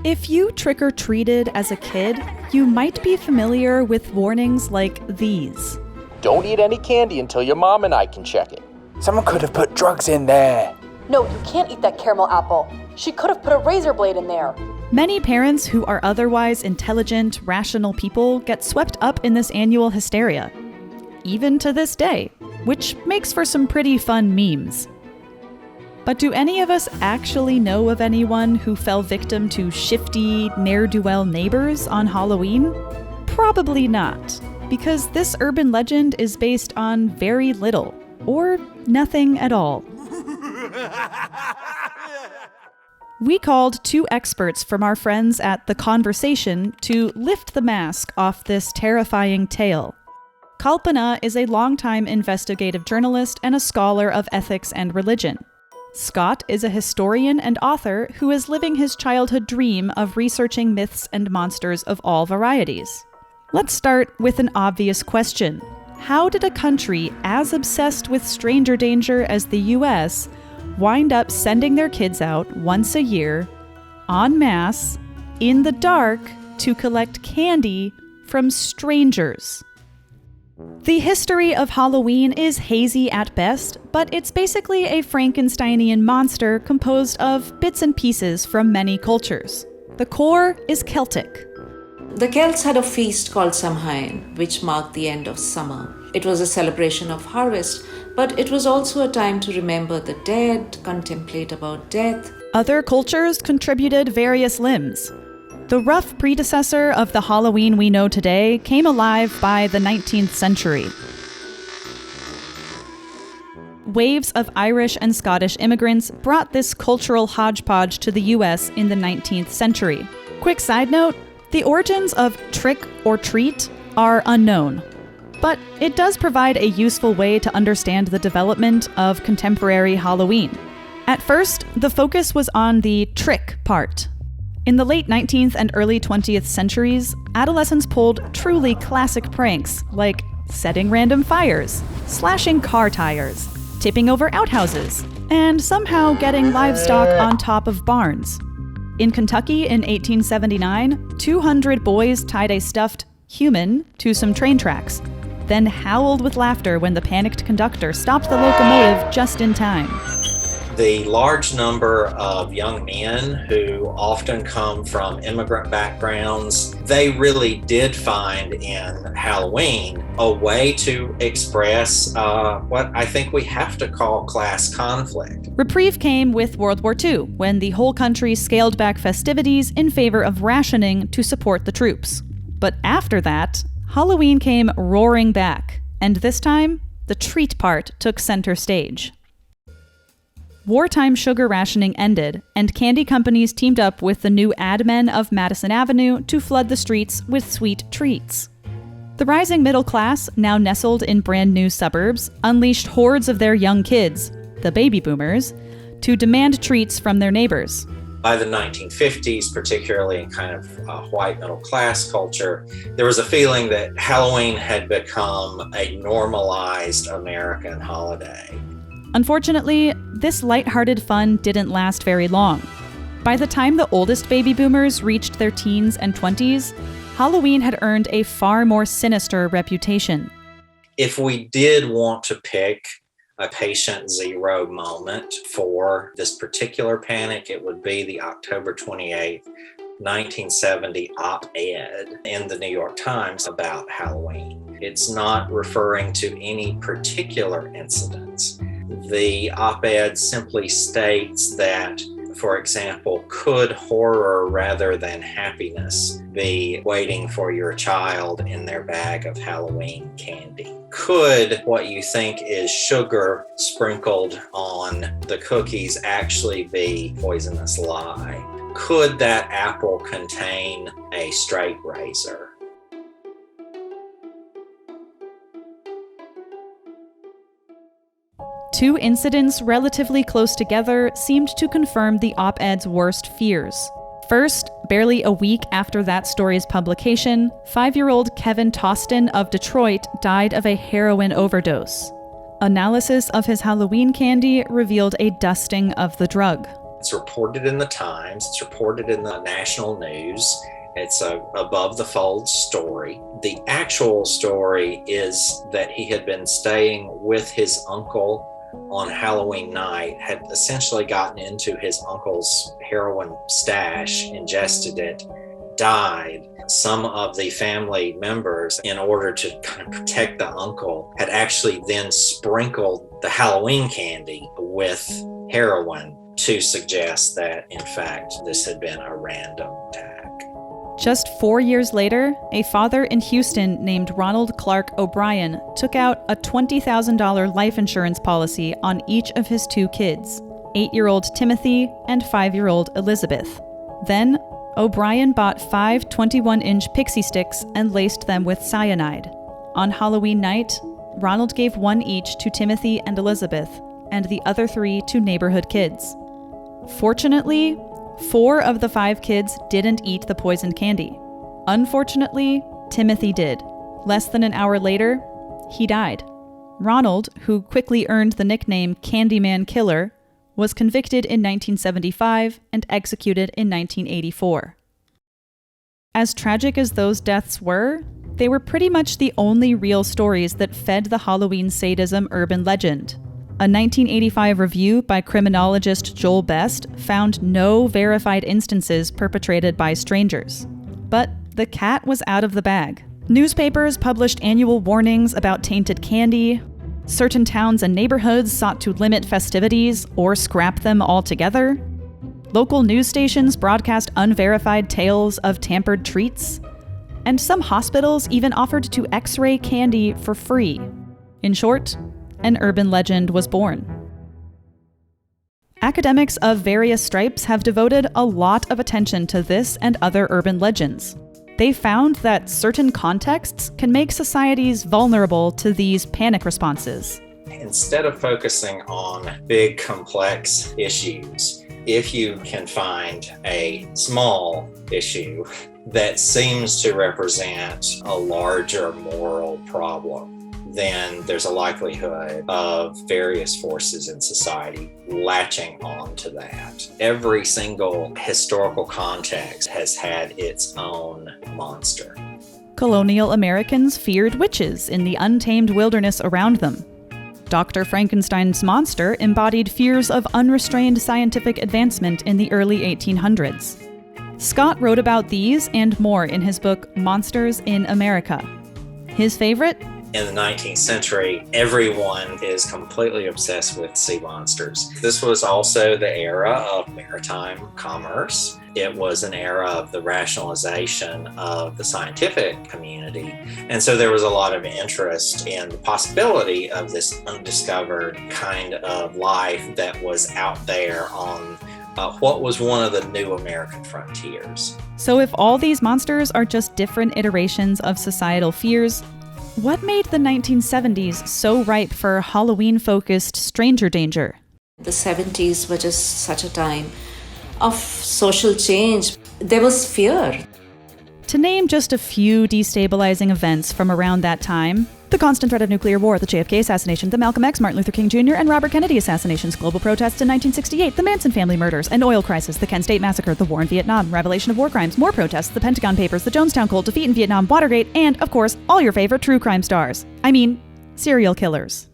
If you trick-or-treated as a kid, you might be familiar with warnings like these. Don't eat any candy until your mom and I can check it. Someone could have put drugs in there. No, you can't eat that caramel apple. She could have put a razor blade in there. Many parents who are otherwise intelligent, rational people get swept up in this annual hysteria, even to this day, which makes for some pretty fun memes. But do any of us actually know of anyone who fell victim to shifty, ne'er-do-well neighbors on Halloween? Probably not, because this urban legend is based on very little, or nothing at all. We called two experts from our friends at The Conversation to lift the mask off this terrifying tale. Kalpana is a longtime investigative journalist and a scholar of ethics and religion. Scott is a historian and author who is living his childhood dream of researching myths and monsters of all varieties. Let's start with an obvious question. How did a country as obsessed with stranger danger as the US wind up sending their kids out once a year, en masse, in the dark, to collect candy from strangers? The history of Halloween is hazy at best, but it's basically a Frankensteinian monster composed of bits and pieces from many cultures. The core is Celtic. The Celts had a feast called Samhain, which marked the end of summer. It was a celebration of harvest, but it was also a time to remember the dead, contemplate about death. Other cultures contributed various limbs. The rough predecessor of the Halloween we know today came alive by the 19th century. Waves of Irish and Scottish immigrants brought this cultural hodgepodge to the US in the 19th century. Quick side note, the origins of trick or treat are unknown, but it does provide a useful way to understand the development of contemporary Halloween. At first, the focus was on the trick part. In the late 19th and early 20th centuries, adolescents pulled truly classic pranks like setting random fires, slashing car tires, tipping over outhouses, and somehow getting livestock on top of barns. In Kentucky in 1879, 200 boys tied a stuffed human to some train tracks, then howled with laughter when the panicked conductor stopped the locomotive just in time. The large number of young men who often come from immigrant backgrounds, they really did find in Halloween a way to express what I think we have to call class conflict. Reprieve came with World War II, when the whole country scaled back festivities in favor of rationing to support the troops. But after that, Halloween came roaring back, and this time, the treat part took center stage. Wartime sugar rationing ended, and candy companies teamed up with the new ad men of Madison Avenue to flood the streets with sweet treats. The rising middle class, now nestled in brand new suburbs, unleashed hordes of their young kids, the baby boomers, to demand treats from their neighbors. By the 1950s, particularly in kind of white middle class culture, there was a feeling that Halloween had become a normalized American holiday. Unfortunately, this lighthearted fun didn't last very long. By the time the oldest baby boomers reached their teens and 20s, Halloween had earned a far more sinister reputation. If we did want to pick a patient zero moment for this particular panic, it would be the October 28th, 1970 op-ed in the New York Times about Halloween. It's not referring to any particular incidents. The op-ed simply states that, for example, could horror rather than happiness be waiting for your child in their bag of Halloween candy? Could what you think is sugar sprinkled on the cookies actually be poisonous lye? Could that apple contain a straight razor? Two incidents relatively close together seemed to confirm the op-ed's worst fears. First, barely a week after that story's publication, 5-year-old Kevin Toston of Detroit died of a heroin overdose. Analysis of his Halloween candy revealed a dusting of the drug. It's reported in the Times. It's reported in the national news. It's a above the fold story. The actual story is that he had been staying with his uncle on Halloween night, had essentially gotten into his uncle's heroin stash, ingested it, died. Some of the family members, in order to kind of protect the uncle, had actually then sprinkled the Halloween candy with heroin to suggest that, in fact, this had been a random attack. Just 4 years later, a father in Houston named Ronald Clark O'Brien took out a $20,000 life insurance policy on each of his 2 kids, 8-year-old Timothy and 5-year-old Elizabeth. Then, O'Brien bought 5 21-inch pixie sticks and laced them with cyanide. On Halloween night, Ronald gave 1 each to Timothy and Elizabeth, and the other 3 to neighborhood kids. Fortunately, 4 of the 5 kids didn't eat the poisoned candy. Unfortunately, Timothy did. Less than an hour later, he died. Ronald, who quickly earned the nickname Candyman Killer, was convicted in 1975 and executed in 1984. As tragic as those deaths were, they were pretty much the only real stories that fed the Halloween sadism urban legend. A 1985 review by criminologist Joel Best found no verified instances perpetrated by strangers. But the cat was out of the bag. Newspapers published annual warnings about tainted candy. Certain towns and neighborhoods sought to limit festivities or scrap them altogether. Local news stations broadcast unverified tales of tampered treats. And some hospitals even offered to X-ray candy for free. In short, an urban legend was born. Academics of various stripes have devoted a lot of attention to this and other urban legends. They found that certain contexts can make societies vulnerable to these panic responses. Instead of focusing on big, complex issues, if you can find a small issue that seems to represent a larger moral problem, then there's a likelihood of various forces in society latching on to that. Every single historical context has had its own monster. Colonial Americans feared witches in the untamed wilderness around them. Dr. Frankenstein's monster embodied fears of unrestrained scientific advancement in the early 1800s. Scott wrote about these and more in his book Monsters in America. His favorite? In the 19th century, everyone is completely obsessed with sea monsters. This was also the era of maritime commerce. It was an era of the rationalization of the scientific community. And so there was a lot of interest in the possibility of this undiscovered kind of life that was out there on what was one of the new American frontiers. So if all these monsters are just different iterations of societal fears, what made the 1970s so ripe for Halloween-focused stranger danger? The 70s were just such a time of social change. There was fear. To name just a few destabilizing events from around that time, the constant threat of nuclear war, the JFK assassination, the Malcolm X, Martin Luther King Jr., and Robert Kennedy assassinations, global protests in 1968, the Manson family murders, an oil crisis, the Kent State massacre, the war in Vietnam, revelation of war crimes, more protests, the Pentagon Papers, the Jonestown cult, defeat in Vietnam, Watergate, and, of course, all your favorite true crime stars. I mean, serial killers.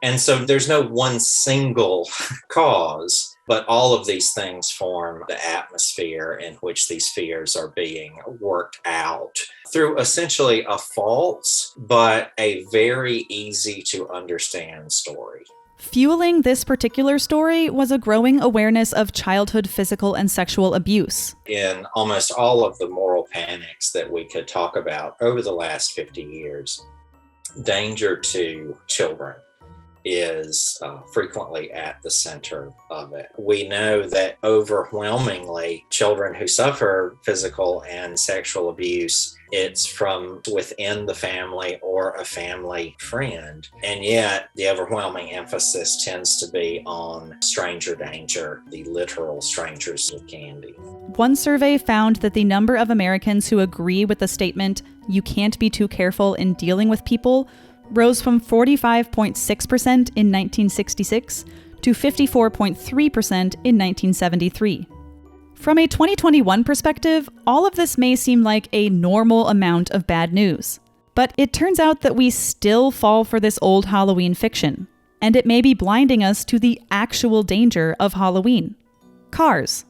And so there's no one single cause, but all of these things form the atmosphere in which these fears are being worked out through essentially a false, but a very easy to understand story. Fueling this particular story was a growing awareness of childhood physical and sexual abuse. In almost all of the moral panics that we could talk about over the last 50 years, danger to children is frequently at the center of it. We know that overwhelmingly children who suffer physical and sexual abuse, it's from within the family or a family friend. And yet the overwhelming emphasis tends to be on stranger danger, the literal strangers with candy. One survey found that the number of Americans who agree with the statement, "You can't be too careful in dealing with people," rose from 45.6% in 1966 to 54.3% in 1973. From a 2021 perspective, all of this may seem like a normal amount of bad news. But it turns out that we still fall for this old Halloween fiction, and it may be blinding us to the actual danger of Halloween. Cars.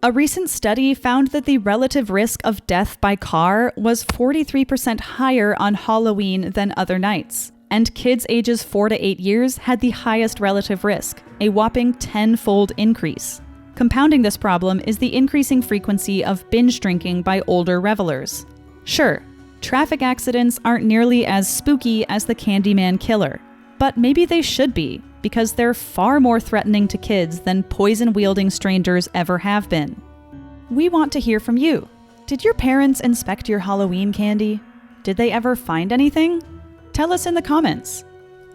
A recent study found that the relative risk of death by car was 43% higher on Halloween than other nights, and kids ages 4 to 8 years had the highest relative risk, a whopping 10-fold increase. Compounding this problem is the increasing frequency of binge drinking by older revelers. Sure, traffic accidents aren't nearly as spooky as the Candyman killer, but maybe they should be, because they're far more threatening to kids than poison-wielding strangers ever have been. We want to hear from you. Did your parents inspect your Halloween candy? Did they ever find anything? Tell us in the comments.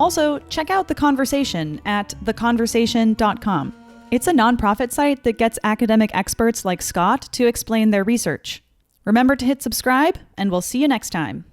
Also, check out The Conversation at theconversation.com. It's a nonprofit site that gets academic experts like Scott to explain their research. Remember to hit subscribe, and we'll see you next time.